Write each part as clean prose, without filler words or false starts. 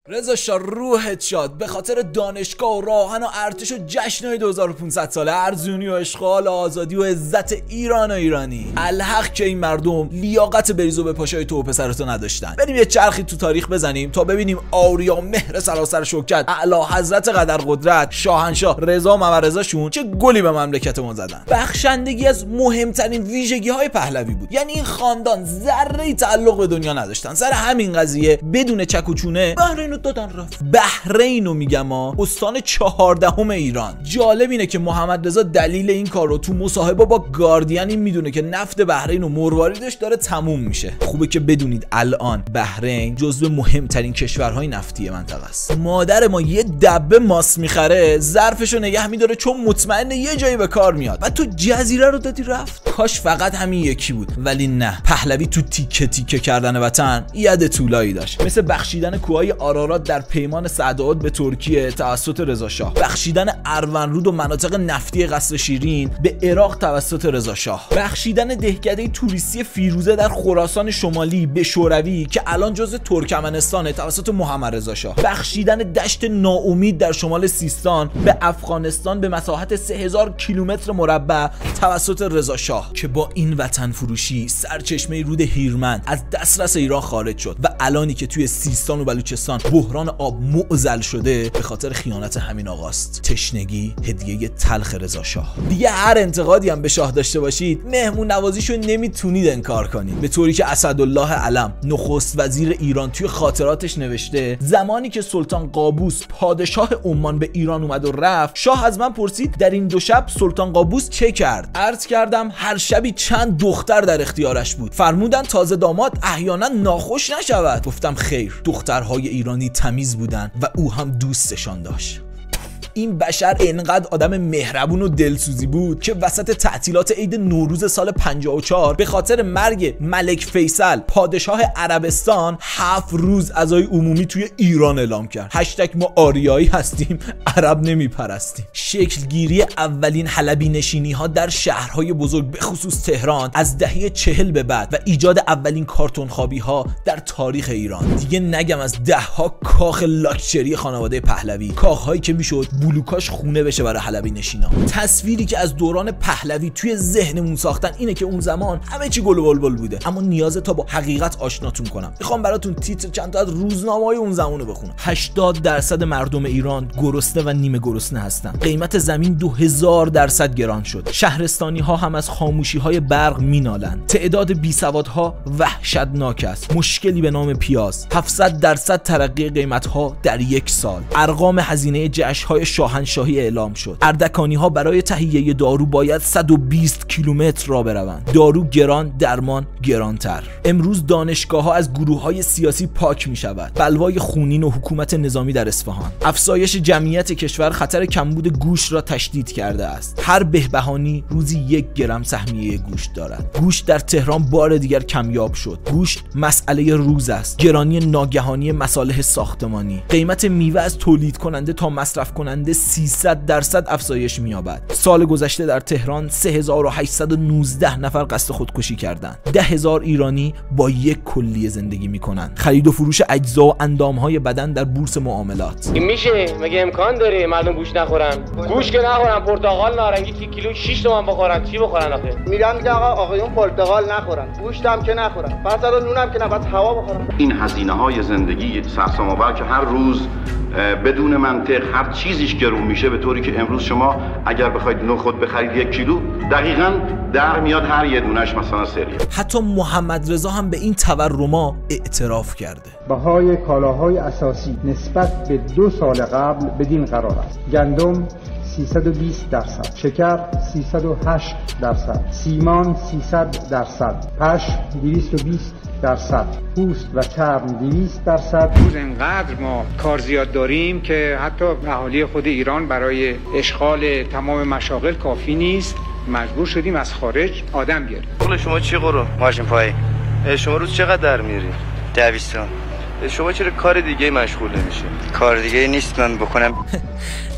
رضا شاه روحت شاد. به خاطر دانشگاه و راهن و ارتش و جشن‌های 2500 ساله ارزیابی و اشغال آزادی و عزت ایران و ایرانی، الحق که این مردم لیاقت بریزو به پاشای تو و پسرتو نداشتن. بریم یه چرخی تو تاریخ بزنیم تا ببینیم آریا مهر سراسر شوکت اعلی حضرت قدر قدرت شاهنشاه رضا ممرضاشون چه گلی به مملکت ما زدن. بخشندگی از مهمترین ویژگی‌های پهلوی بود. یعنی این خاندان ذره‌ای تعلق به دنیا نداشتن. سر همین قضیه بدون چک و چونه بحرین دادن رفت. بحرینو میگم استان 14 ایران. جالب اینه که محمد رضا دلیل این کار رو تو مصاحبه با گاردین میدونه که نفت بحرین و مرواریدش داره تموم میشه. خوبه که بدونید الان بحرین جزو مهمترین کشورهای نفتی منطقه است. مادر ما یه دبه ماست میخره، ظرفشو نگه میداره چون مطمئنه یه جایی به کار میاد. بعد تو جزیره رو دادی رفت. کاش فقط همین یکی بود، ولی نه. پهلوی تو تیکه تیکه کردن وطن ید طولایی داشت، مثل بخشیدن کوههای آرارات در پیمان سعدآباد به ترکیه توسط رضا شاه، بخشیدن اروندرود و مناطق نفتی قصر شیرین به عراق توسط رضا شاه، بخشیدن دهکده توریستی فیروزه در خراسان شمالی به شوروی که الان جزء ترکمنستانه توسط محمد رضا شاه، بخشیدن دشت ناامید در شمال سیستان به افغانستان به مساحت 3000 کیلومتر مربع توسط رضا شاه که با این وطن فروشی سرچشمه رود هیرمند از دسترس ایران خارج شد و الانی که توی سیستان و بلوچستان بحران آب معضل شده به خاطر خیانت همین آقاست. تشنگی هدیه تلخ رضا شاه. دیگه هر انتقادی هم به شاه داشته باشید مهمون نوازیشو نمیتونید انکار کنید، به طوری که اسدالله علم نخست وزیر ایران توی خاطراتش نوشته زمانی که سلطان قابوس پادشاه عمان به ایران اومد و رفت، شاه از من پرسید در این 2 شب سلطان قابوس چه کرد؟ عرض کردم هر شبی چند دختر در اختیارش بود. فرمودن تازه داماد احیانا ناخوش نشود. گفتم خیر، دخترهای ایرانی تمیز بودن و او هم دوستشان داشت. این بشر انقدر آدم مهربون و دلسوزی بود که وسط تعطیلات عید نوروز سال 54 به خاطر مرگ ملک فیصل پادشاه عربستان 7 روز عزای عمومی توی ایران اعلام کرد. هشتگ ما آریایی هستیم، عرب نمیپرستیم. شکلگیری اولین حلبی نشینی ها در شهرهای بزرگ به خصوص تهران از دهه 40 به بعد و ایجاد اولین کارتون خوابی ها در تاریخ ایران. دیگه نگم از 10 ها کاخ لاکچری خانواده پهلوی، کاخهایی که میشد بلوکاش خونه بشه برای حلبی نشینا. تصویری که از دوران پهلوی توی ذهنمون ساختن اینه که اون زمان همه چی گل و بلبل بوده، اما نیازه تا با حقیقت آشناتون کنم. میخوام براتون تیتر چند تا از روزنامه‌های اون زمانو بخونم. 80% مردم ایران گرسنه و نیمه گرسنه هستن. قیمت زمین 2000% گران شد. شهرستانی ها هم از خاموشی های برق مینالن. تعداد بیسوادها وحشتناک است. مشکلی به نام پیاز. 700% ترقی قیمت ها در 1 سال. ارقام هزینه جشن‌های شاهنشاهی اعلام شد. اردکانی ها برای تهیه دارو باید 120 کیلومتر راه بروند. دارو گران، درمان گرانتر. امروز دانشگاه ها از گروه های سیاسی پاک می شود. بلوای خونین و حکومت نظامی در اصفهان. افزایش جمعیت کشور خطر کمبود گوشت را تشدید کرده است. هر بهبهانی روزی 1 گرم سهمیه گوشت دارد. گوشت در تهران بار دیگر کمیاب شد. گوشت مسئله روز است. گرانی ناگهانی مصالح ساختمانی. قیمت میوه از تولید کننده تا مصرف کننده 300% افزایش می‌یابد. سال گذشته در تهران 3819 نفر قصد خودکشی کردند. 10,000 ایرانی با یک کلیه زندگی می‌کنند. خرید و فروش اجزا و اندام‌های بدن در بورس معاملات. این میشه؟ مگه امکان داره مردم گوشت نخورن؟ گوشت که نخورن، پرتقال نارنگی که کیلو 6 تومن بخورن، چی بخورن آخه؟ میگم آقایون پرتقال نخورن، گوشت هم که نخورن، بعد نون هم که نه، بعد هوا بخورن. این هزینه‌های زندگی سرسام‌آور که هر روز بدون منطق هر چیزیش گرون میشه، به طوری که امروز شما اگر بخواید نخود بخرید 1 کیلو دقیقاً در میاد هر یه دونش مثلا سریه. حتی محمد رضا هم به این تورما اعتراف کرده. بهای کالاهای اساسی نسبت به 2 سال قبل بدین قرار است: گندم 320%، شکر 308%، سیمان 300%، پشم 220%، پوست و چرم 200%. روز انقدر ما کار زیاد داریم که حتی اهالی خود ایران برای اشغال تمام مشاغل کافی نیست. مجبور شدیم از خارج آدم بیاریم. پول شما چی قرو؟ ماشین پایی. شما روز چقدر در میاری؟ 200. شما چرا کار دیگه مشغول نمیشین؟ کار دیگه نیست من بکنم.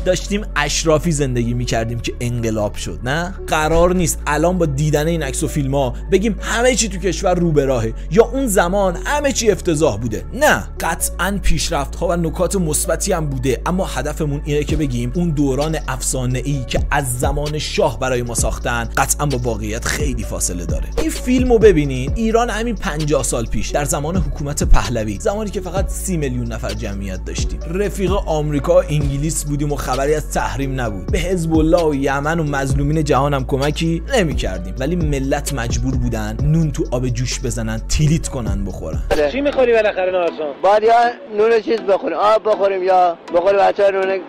داشتیم اشرافی زندگی میکردیم که انقلاب شد. نه قرار نیست الان با دیدن این عکس و فیلم ها بگیم همه چی تو کشور رو به راهه یا اون زمان همه چی افتضاح بوده. نه، قطعاً پیشرفت ها و نکات مثبتی هم بوده، اما هدفمون اینه که بگیم اون دوران افسانه‌ای که از زمان شاه برای ما ساختن قطعاً با واقعیت خیلی فاصله داره. این فیلمو ببینین، ایران همین 50 سال پیش در زمان حکومت پهلوی، زمانی که فقط 30 میلیون نفر جمعیت داشتیم، رفیق آمریکا و انگلیس بودیم و خبری از تحریم نبود، به حزب الله و یمن و مظلومین جهان هم کمکی نمی‌کردیم، ولی ملت مجبور بودن نون تو آب جوش بزنن، تیلیت کنن بخورن. چی می‌خوری بالاخره نارسان؟ باید یا نون چیز بخوریم، آب بخوریم یا بخوریم بچه‌ها نون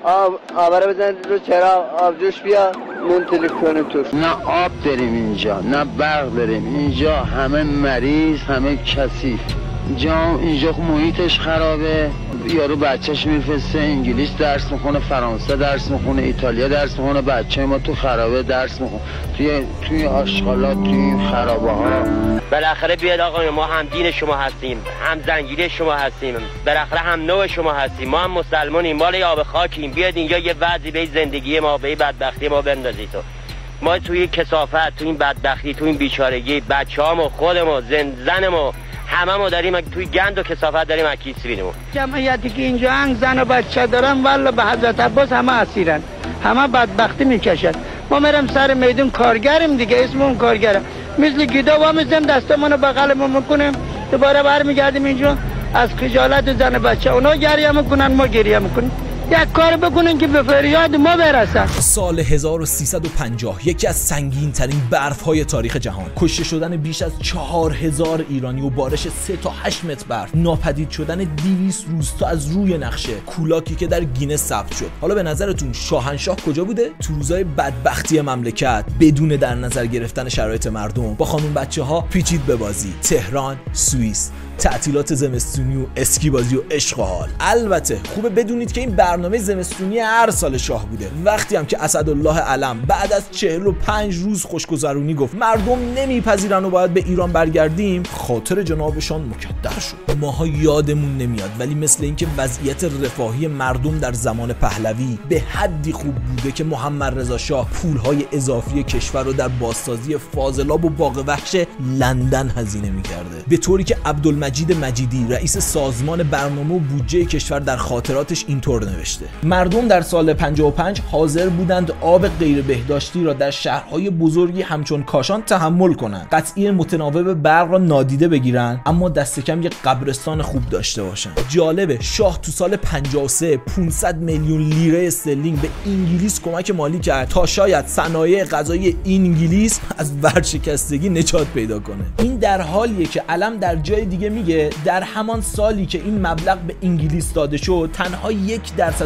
آب رو بزنید رو چراغ، آب جوش بیا نون تلیف کنیم توش. نه آب داریم اینجا، نه برق داریم اینجا، همه مریض، همه کثیف. اینجا محیطش خرابه، یارو بچهش میفرسته انگلیس درس میخونه، فرانسه درس میخونه، ایتالیا درس میخونه، بچه ما تو خرابه درس میخونه، توی آشغالات، توی خرابه ها. بالاخره بیاد آقا، ما هم دین شما هستیم، هم زنگیری شما هستیم، بالاخره هم نوع شما هستیم، ما هم مسلمانیم، مال آب خاکیم، بیاد اینجا یه وضعی به زندگی ما، به بدبختی ما بندازید. ما توی کثافت، توی این بدبختی، توی این بیچارگی، بچه‌هامو، خودمو، زنمو، همه ما داریم توی گند و کثافت داریم اکیس بینیم. جمعیتی که اینجا زن و بچه دارن والله به حضرت عباس همه اسیرن، همه بدبختی میکشن. ما میرم سر میدون کارگریم دیگه، اسم اون کارگره، مثل گیدا و میزنیم دستمونو بغلمون میکنیم، دوباره برمیگردیم اینجا از خجالت زن و بچه. اونا گریه میکنن، ما گریه میکنیم. یک کار بکنن که به فریاد ما برسن. سال 1350 یکی از سنگین ترین برف های تاریخ جهان، کشته شدن بیش از 4000 ایرانی و بارش 3 تا 8 متر برف، ناپدید شدن 200 روز تا از روی نقشه کولاکی که در گینس ثبت شد. حالا به نظرتون شاهنشاه کجا بوده؟ تو روزای بدبختی مملکت، بدون در نظر گرفتن شرایط مردم، با خانم بچه ها پیچید به بازی. تهران، سوئیس، تعطیلات زمستونی و اسکی بازی و عشق و حال. البته خوبه بدونید که این برنامه زمستونی هر سال شاه بوده. وقتی هم که اسدالله علم بعد از 45 روز خوشگذرونی گفت مردم نمیپذیرن و باید به ایران برگردیم، خاطر جنابشان مکدر شد. ماها یادمون نمیاد، ولی مثل اینکه وضعیت رفاهی مردم در زمان پهلوی به حدی خوب بوده که محمد رضا شاه پولهای اضافی کشور رو در بازسازی فاضلاب و باغ وحش لندن هزینه میکرده، به طوری که عبدالمجید مجیدی رئیس سازمان برنامه و بودجه کشور در خاطراتش اینطور نوشته: مردم در سال 55 حاضر بودند آب غیر بهداشتی را در شهرهای بزرگی همچون کاشان تحمل کنند، قطعی متناوب برق را نادیده بگیرند، اما دست کم یک قبرستان خوب داشته باشند. جالبه شاه تو سال 53 500 میلیون لیره استرلینگ به انگلیس کمک مالی کرد تا شاید صنایع غذایی انگلیس از ورشکستگی نجات پیدا کنه. این در حالیه که علم در جای دیگه میگه در همان سالی که این مبلغ به انگلیس داده شد، تنها 1%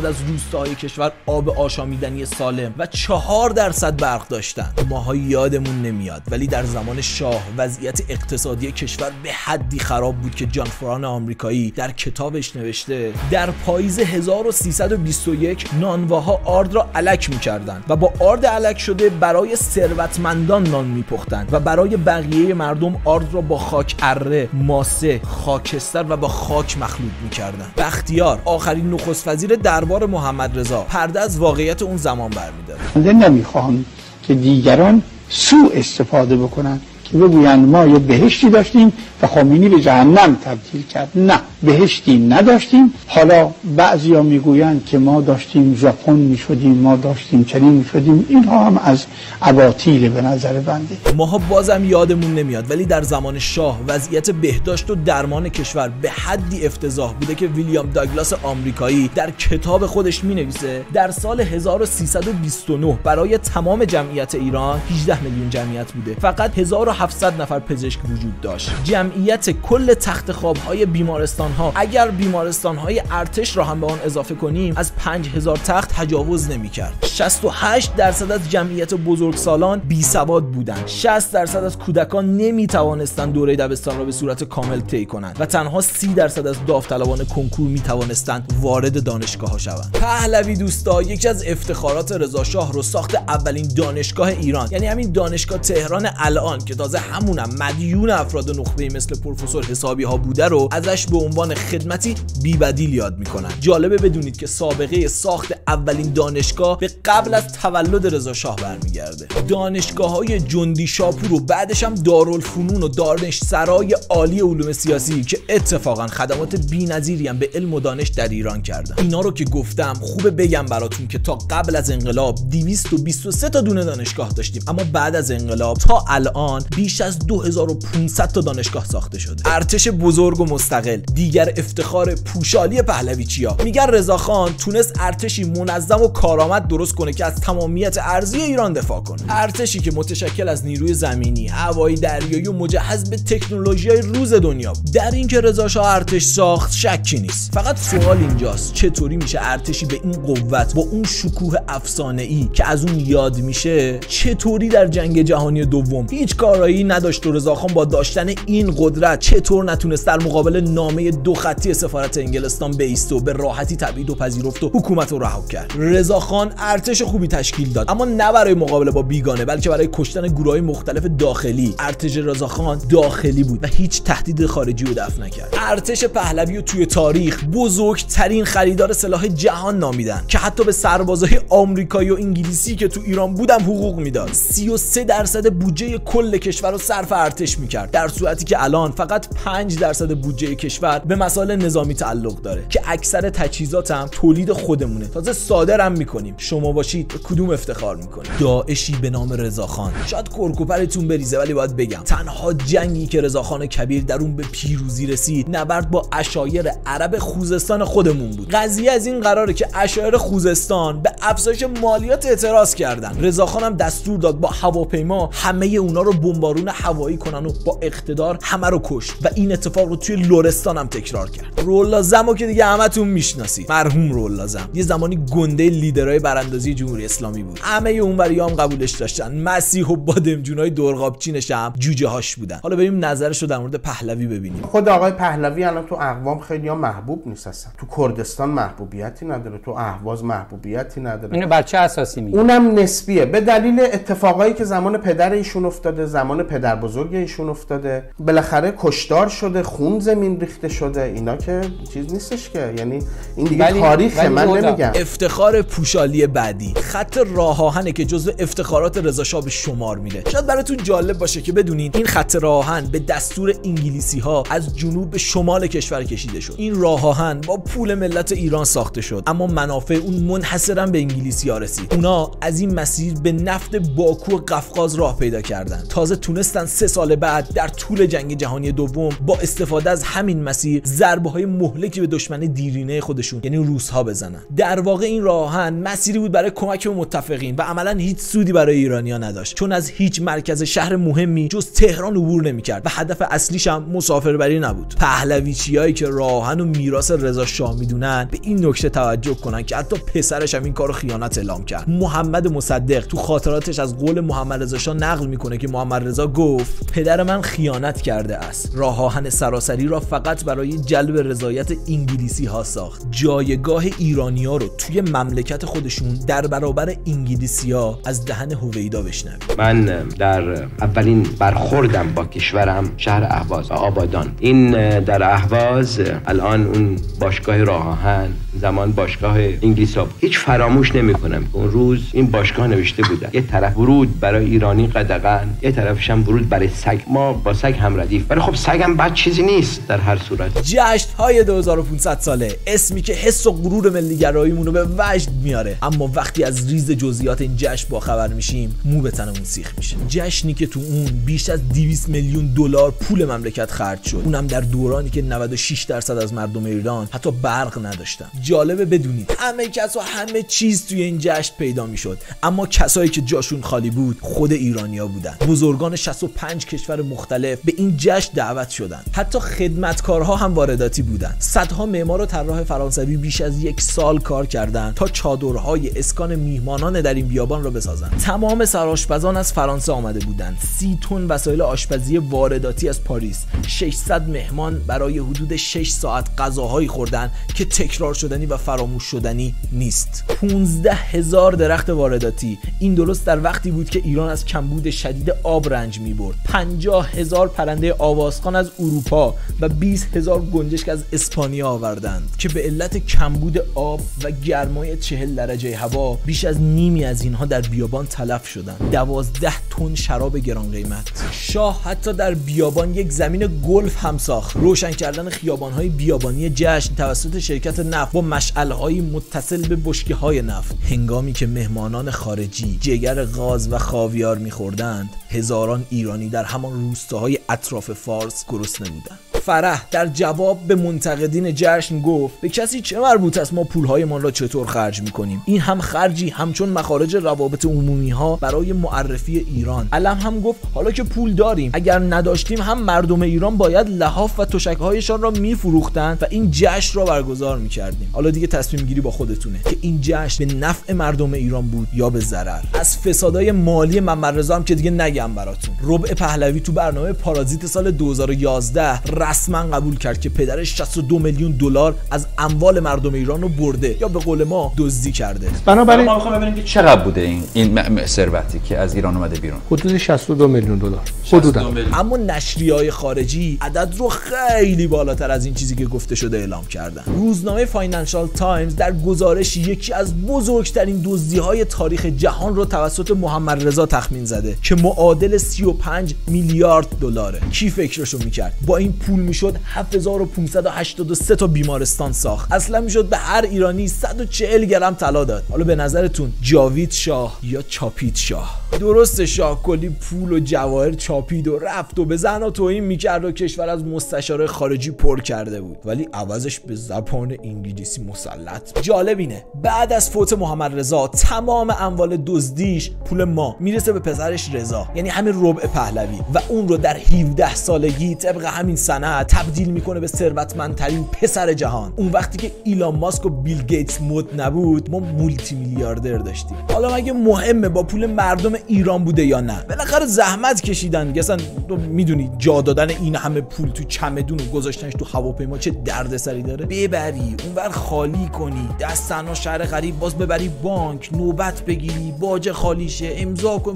از روستاهای کشور آب آشامیدنی سالم و 4% برق داشتن. ماها یادمون نمیاد، ولی در زمان شاه وضعیت اقتصادی کشور به حدی خراب بود که جان فران آمریکایی در کتابش نوشته در پاییز 1321 نانواها آرد را الک میکردند و با آرد الک شده برای ثروتمندان نان میپختند و برای بقیه مردم آرد را با خاک اره، ماسه، خاکستر و با خاک مخلوط میکردند. بختیار آخرین نخست وزیر دربار محمد رضا پرده از واقعیت اون زمان برمی‌داره. نمیخوام که دیگران سوء استفاده بکنن که بگویند ما یه بهشتی داشتیم و خمینی به جهنم تبدیل کرد. نه، بهشتی نداشتیم. حالا بعضیا میگویند که ما داشتیم ژاپن میشدیم، ما داشتیم چنین میشدیم. اینها هم از اباطیل به نظر بنده. ماها بازم یادمون نمیاد، ولی در زمان شاه وضعیت بهداشت و درمان کشور به حدی افتضاح بوده که ویلیام داگلاس آمریکایی در کتاب خودش مینویسه در سال 1329 برای تمام جمعیت ایران 18 میلیون جمعیت بوده، فقط 1700 نفر پزشک وجود داشت. جمعیت کل تخت خواب‌های بیمارستان‌ها اگر بیمارستان‌های ارتش را هم به آن اضافه کنیم از 5000 تخت تجاوز نمی‌کرد. 68% از جمعیت بزرگسالان بیسواد بودند. 60% از کودکان نمی‌توانستند دوره دبستان را به صورت کامل طی کنند و تنها 30% از داوطلبان کنکور می‌توانستند وارد دانشگاه‌ها شوند. پهلوی دوستا یکی از افتخارات رضا شاه رو ساخت اولین دانشگاه ایران، یعنی همین دانشگاه تهران الان که تازه تازه همونم مدیون افراد نخبه مثل پروفسور حسابی ها بوده رو ازش به عنوان خدمتی بی‌بدیل یاد میکنن. جالبه بدونید که سابقه ساخت اولین دانشگاه به قبل از تولد رضا شاه برمیگرده. دانشگاه‌های جندی شاپور و بعدش هم دارالفنون و دانشسرای عالی علوم سیاسی که اتفاقا خدمات بی‌نظیری هم به علم و دانش در ایران کردن. اینا رو که گفتم خوبه بگم براتون که تا قبل از انقلاب 223 تا دونه دانشگاه داشتیم، اما بعد از انقلاب تا الان بیش از 2500 تا دانشگاه ساخته شده. ارتش بزرگ و مستقل، دیگر افتخار پوشالی پهلویچیا. میگن رضاخان تونست ارتشی منظم و کارآمد درست کنه که از تمامیت ارضی ایران دفاع کنه. ارتشی که متشکل از نیروی زمینی، هوایی، دریایی و مجهز به تکنولوژی‌های روز دنیا بود. در اینکه رضا شاه ارتش ساخت شکی نیست. فقط سوال اینجاست چطوری میشه ارتشی به این قوت با اون شکوه افسانه‌ای که از اون یاد میشه، چطوری در جنگ جهانی دوم هیچ کارایی نداشت و رضاخان با داشتن این قدرت چطور نتونست در مقابل نامه 2 خطی سفارت انگلستان بایسته و به راحتی تبعید و پذیرفت و حکومت رو رها کرد. رضاخان ارتش خوبی تشکیل داد، اما نه برای مقابله با بیگانه بلکه برای کشتن گروه‌های مختلف داخلی. ارتش رضاخان داخلی بود و هیچ تهدید خارجی رو دفع نکرد. ارتش پهلوی رو توی تاریخ بزرگترین خریدار سلاح جهان نامیدن که حتی به سربازای آمریکایی و انگلیسی که تو ایران بودن حقوق میداد. 33% بودجه کل کشور رو صرف ارتش میکرد، در صورتی که الان فقط 5% بودجه کشور به مسائل نظامی تعلق داره که اکثر تجهیزات هم تولید خودمونه، تازه صادرم میکنیم. شما باشید به کدوم افتخار میکنید؟ داعشی به نام رضاخان. شاید کرکوپرتون بریزه ولی باید بگم تنها جنگی که رضاخان کبیر در اون به پیروزی رسید نبرد با عشایر عرب خوزستان خودمون بود. قضیه از این قراره که عشایر خوزستان به افزایش مالیات اعتراض کردن. رضاخان هم دستور داد با هواپیما همه اونا رو بمبارون هوایی کنن و با اقتدار همه رو کشت و این اتفاق رو توی لرستان هم تکرار کرد. رولازمو که دیگه همتون میشناسید، مرحوم رولازم یه زمانی گنده لیدرهای براندازی جمهوری اسلامی بود. همه اونوریام قبولش داشتن. مسیح و بادمجونای دورقابچینش هم جوجه هاش بودن. حالا بریم نظرش رو در مورد پهلوی ببینیم. خود آقای پهلوی الان تو اقوام خیلی‌ها محبوب نیست اصلا. تو کردستان محبوبیتی نداره، تو اهواز محبوبیتی نداره. اینو بر چه اساسی میگی؟ اونم نسبیه، به دلیل اتفاقایی که زمان پدر ایشون افتاده، زمان پدر بزرگ ایشون افتاده. بالاخره کشتار شده، خون زمین ریخته شده. اینا که چیز نیستش که، یعنی این دیگه تاریخه. من نمیگم. افتخار پوشالی بعدی، خط راه آهنه که جزو افتخارات رضا شاه به شمار میره. شاید براتون جالب باشه که بدونین این خط راه آهن به دستور انگلیسی ها از جنوب به شمال کشور کشیده شد. این راه آهن با پول ملت ایران ساخته شد، اما منافع اون منحصرا به انگلیسی ها رسید. اونا از این مسیر به نفت باکو و قفقاز راه پیدا کردن. تازه تونستن 3 سال بعد در طول جنگ جهانی دوم با استفاده از همین مسیر ضربه های مهلکی به دشمن دیرینه خودشون یعنی روس‌ها بزنن. در واقع این راه آهن مسیری بود برای کمک به متفقین و عملاً هیچ سودی برای ایرانی‌ها نداشت، چون از هیچ مرکز شهر مهمی جز تهران عبور نمی‌کرد و هدف اصلیش هم مسافربری نبود. پهلویچیایی که راه آهن و میراث رضا شاه میدونن به این نکته توجه کنن که حتی پسرش هم این کارو خیانت اعلام کرد. محمد مصدق تو خاطراتش از قول محمد رضا شاه نقل میکنه که محمد رضا گفت پدر من خیانت کرده است، راه آهن سراسری را فقط برای جلب رضایت انگلیسی ها ساخت. جایگاه ایرانی‌ها رو توی مملکت خودشون در برابر انگلیسی‌ها از دهن هویدا بشنویم. من در اولین برخوردم با کشورم شهر اهواز و آبادان. این در اهواز الان اون باشگاه راه آهن زمان باشگاه انگلیس‌ها، هیچ فراموش نمی‌کنم اون روز این باشگاه نوشته بودن یه طرف ورود برای ایرانی قدغن، یه طرفش هم ورود برای سگ. ما با سگ هم ردیف، ولی خب سگ هم بد چیزی نیست در هر صورت. جشن‌های 2500 ساله، اسمی که حس و غرور ملی‌گراییمون رو به وجد میاره، اما وقتی از ریز جزئیات این جشن با خبر میشیم مو به تنمون سیخ میشه. جشنی که تو اون بیش از 200 میلیون دلار پول مملکت خرج شد، اونم در دورانی که 96% از مردم ایران حتی برق نداشتن. جالبه بدونید همه کس و همه چیز توی این جشن پیدا میشد، اما کسایی که جاشون خالی بود خود ایرانیا بودن. بزرگان 65 کشور مختلف به این جشن دعوت شدن، حتی خدمتکارها هم وارداتی بودن. صدها معمار و طراح فرانسوی بیش از 1 سال کار کردند تا چادرهای اسکان میهمانان در این بیابان را بسازند. تمام سرآشپزان از فرانسه آمده بودند. 30 تن وسایل آشپزی وارداتی از پاریس. 600 مهمان برای حدود 6 ساعت غذاهایی خوردن که تکرار شدنی و فراموش شدنی نیست. 15,000 درخت وارداتی. این درست در وقتی بود که ایران از کمبود شدید آب رنج رنج میبرد. 50,000 پرنده آوازخوان از اروپا و 20,000 گنجشک از اسپانیا آوردند که به علت کمبود آب و گرمای 40 درجه هوا بیش از نیمی از اینها در بیابان تلف شدند. 12 تن شراب گران قیمت. شاه حتی در بیابان یک زمین گلف هم ساخت. روشن کردن خیابان‌های بیابانی جشن توسط شرکت نفت با مشعل‌های متصل به بشکه‌های نفت. هنگامی که مهمانان خارجی جگر غاز و خاویار می‌خوردند، هزاران ایرانی در همان روستاهای اطراف فارس گرسنه بودند. فرح در جواب به منتقدین جشن گفت به کسی چه مربوط است ما پولهایمان را چطور خرج میکنیم؟ این هم خرجی همچون مخارج روابط عمومی ها برای معرفی ایران. علم هم گفت حالا که پول داریم، اگر نداشتیم هم مردم ایران باید لحاف و تشک‌هایشان را میفروختند و این جشن را برگزار میکردیم. حالا دیگه تصمیم گیری با خودتونه که این جشن به نفع مردم ایران بود یا به ضرر. از فسادهای مالی محمدرضا هم که دیگه نگم براتون. ربع پهلوی تو برنامه پارازیت سال 2011 رسما قبول کرد که پدرش 62 میلیون دلار از اموال مردم ایران رو برده یا به قول ما دزدی کرده. بنابراین ما می‌خوایم ببینیم که چقدر بوده این ثروتی که از ایران اومده بیرون. حدود 62 میلیون دلار. حدودا. اما نشریه‌های خارجی عدد رو خیلی بالاتر از این چیزی که گفته شده اعلام کردن. روزنامه فاینانشال تایمز در گزارش یکی از بزرگترین دزدی‌های تاریخ جهان رو توسط محمدرضا تخمین زده که معادل 35 میلیارد دلاره. کی فکرشو می‌کرد با این پول میشد 7583 تا بیمارستان ساخت. اصلا میشد به هر ایرانی 140 گرم طلا داد. حالا به نظرتون جاوید شاه یا چاپید شاه؟ درسته شاه کلی پول و جواهر چاپید و رفت و به زن و توهین میکرد و کشور از مستشار خارجی پر کرده بود، ولی عوضش به زبان انگلیسی مسلط. جالب اینه بعد از فوت محمدرضا تمام اموال دزدیش پول ما میرسه به پسرش رضا، یعنی همین ربع پهلوی، و اون رو در 17 سالگی طبق همین سند تبدیل میکنه به ثروتمندترین پسر جهان. اون وقتی که ایلان ماسک و بیل گیتس مد نبود ما مولتی میلیاردر داشتیم. حالا مگه مهمه با پول مردم ایران بوده یا نه؟ بالاخره زحمت کشیدن دیگه. اصلا تو میدونی جا دادن این همه پول تو چمدون و گذاشتنش تو هواپیما چه دردسری داره؟ ببری اونور خالی کنی، دست تنها شهر غریب باز ببری بانک، نوبت بگیری، باج خالیشه، امضا کن.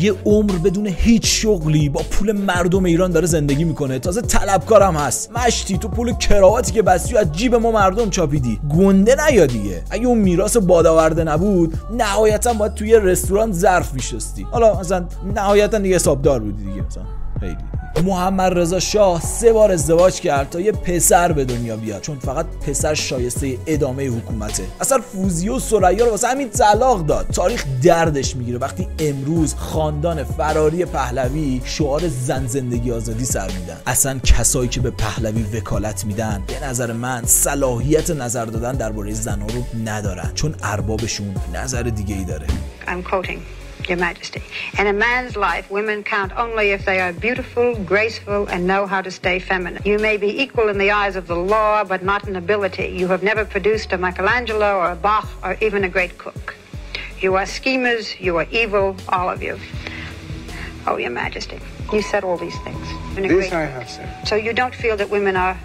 یه عمر بدون هیچ شغلی با پول مردم ایران داره زندگی میکنه، تازه طلبکارم هست. مشتی تو پول کراواتی که بستی از جیب ما مردم چاپیدی. گنده نیا دیگه. اگه اون میراث بادآورده نبود نهایتا باید توی رستوران ظرف میشستی. حالا مثلا نهایتا دیگه حسابدار بودی دیگه. مثلا خیلی محمدرضا شاه 3 بار ازدواج کرد تا یه پسر به دنیا بیاد، چون فقط پسر شایسته ادامه حکومته. اصلا فوزیه و ثریا رو واسه همین طلاق داد. تاریخ دردش میگیره وقتی امروز خاندان فراری پهلوی شعار زن زندگی آزادی سر میدن. اصلا کسایی که به پهلوی وکالت میدن به نظر من صلاحیت نظر دادن درباره زنها رو ندارن، چون اربابشون نظر دیگه ای داره. I'm quoting Your Majesty. In a man's life, women count only if they are beautiful, graceful, and know how to stay feminine. You may be equal in the eyes of the law, but not in ability. You have never produced a Michelangelo or a Bach or even a great cook. You are schemers, you are evil, all of you. Oh, Your Majesty, you said all these things. This I have said. So you don't feel that women are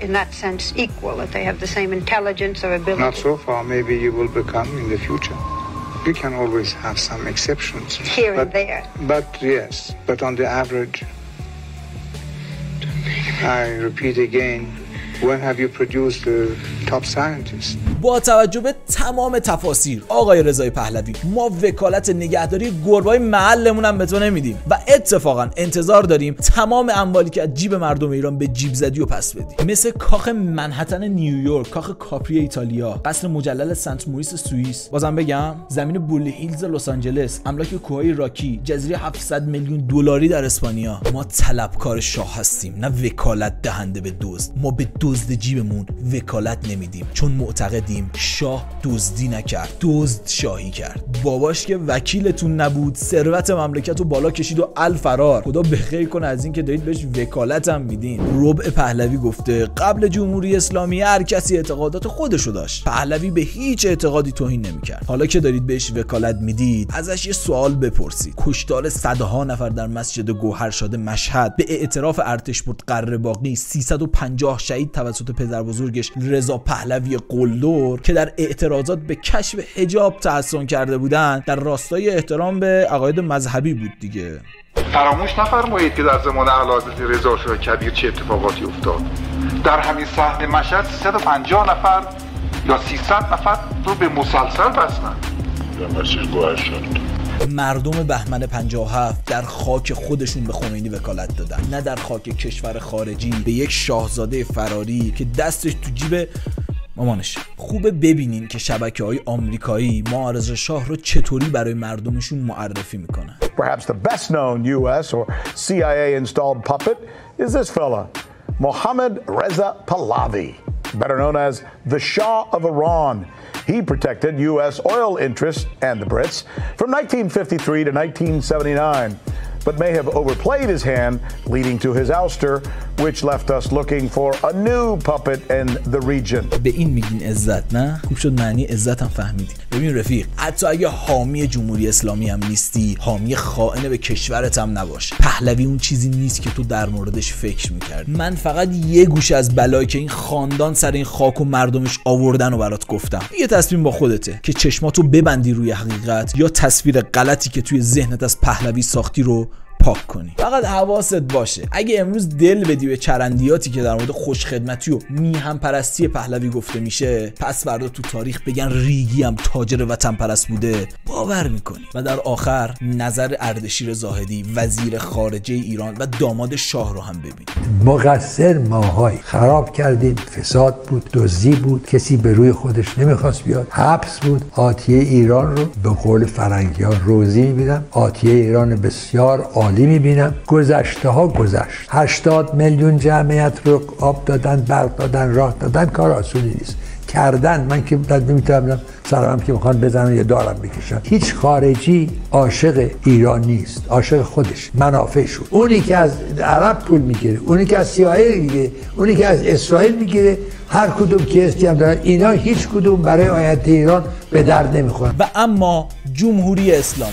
in that sense equal, that they have the same intelligence or ability? Not so far. Maybe you will become in the future. You can always have some exceptions. Here and there. But yes, but on the average, I repeat again, when have you produced a top scientist? با توجه به تمام تفاسیر آقای رضای پهلوی ما وکالت نگهداری گربه‌های محلمون هم به تو نمیدیم و اتفاقا انتظار داریم تمام اموالی که از جیب مردم ایران به جیب زدی و پس بدی. مثل کاخ منهتن نیویورک، کاخ کاپری ایتالیا، قصر مجلل سنت موریس سوئیس، بازم بگم زمین بولی هیلز لس آنجلس، املاک کوههای راکی، جزیره 700 میلیون دلاری در اسپانیا. ما طلبکار شاه هستیم نه وکالت دهنده به دزد. ما به دزد جیبمون وکالت نمیدیم چون معتقدیم شاه دزدی نکرد، دزد شاهی کرد. باباش که وکیلتون نبود ثروت مملکت رو بالا کشید و الفرار. خدا بخیر کنه از این که دارید بهش وکالت هم میدین. ربع پهلوی گفته قبل جمهوری اسلامی هر کسی اعتقادات خودشو داشت. پهلوی به هیچ اعتقادی توهین نمیکرد. حالا که دارید بهش وکالت میدید ازش یه سوال بپرسید. کشتار صدها نفر در مسجد گوهرشاد مشهد به اعتراف ارتشبرد قره‌باقی 350 شهید توسط پدر بزرگش رضا پهلوی قلدر که در اعتراضات به کشف حجاب تحسن کرده بودند در راستای احترام به عقاید مذهبی بود دیگه. فراموش نفرمایید که در زمان اعلیحضرت رضا شاه کبیر چه اتفاقاتی افتاد. در همین صحن مشهد 350 نفر یا 300 نفر رو به مسلسل بستن. مردم بهمن 57 در خاک خودشون به خمینی وکالت دادن، نه در خاک کشور خارجی به یک شاهزاده فراری که دستش تو جیب مامانش. خوبه ببینین که شبکه‌های آمریکایی معارضه شاه رو چطوری برای مردمشون معرفی میکنن. Perhaps the best known US or CIA installed puppet is this fella, Mohammad Reza Pahlavi, better known as the Shah of Iran. He protected US oil interests and the Brits from 1953 to 1979. But may have overplayed his hand, leading to his ouster, which left us looking for a new puppet in the region. به این میگین عزت، نه؟ خوب شد معنی عزت هم فهمیدی. ببین رفیق، حتی اگه حامی جمهوری اسلامی هم نیستی، حامی خائن به کشورت هم نباش. پهلوی اون چیزی نیست که تو در موردش فکر میکردی. من فقط یه گوشه از بلایی که این خاندان سر این خاک و مردمش آوردن و برات گفتم. یه تصمیم با خودته که چشماتو ببندی روی حقیقت یا تصویر غلطی که توی ذهنت از پهلوی ساختی رو پاک کنی. فقط حواست باشه اگه امروز دل بدی به چرندیاتی که در مورد خوشخدمتی و میهم پرستی پهلوی گفته میشه، پس فردا تو تاریخ بگن ریگی هم تاجر وطن پرست بوده، باور میکنی. و در آخر نظر اردشیر زاهدی وزیر خارجه ایران و داماد شاه رو هم ببین. مقصر ماهای خراب کردیم، فساد بود، دزدی بود، کسی به روی خودش نمیخواست بیاد، حبس بود. آتیه ایران رو به قول فرنگی ها روزی میبینم، آتیه ایران بسیار عالی میبینم. گذشته ها گذشت. 80 میلیون جمعیت رو آب دادن، برق دادن، راه دادن، کار آسونی نیست. کردن. من که نمیتونم سرم که میخوان بزنن یا دارم بکشن. هیچ خارجی عاشق ایران نیست، عاشق خودش، منافعش. اونی که از عرب پول میگیره، اونی که از CIA میگیره، اونی که از اسرائیل میگیره، هر کدوم که هم دارن، اینا هیچ کدوم برای آینده ایران به درد نمیخورن. و اما جمهوری اسلامی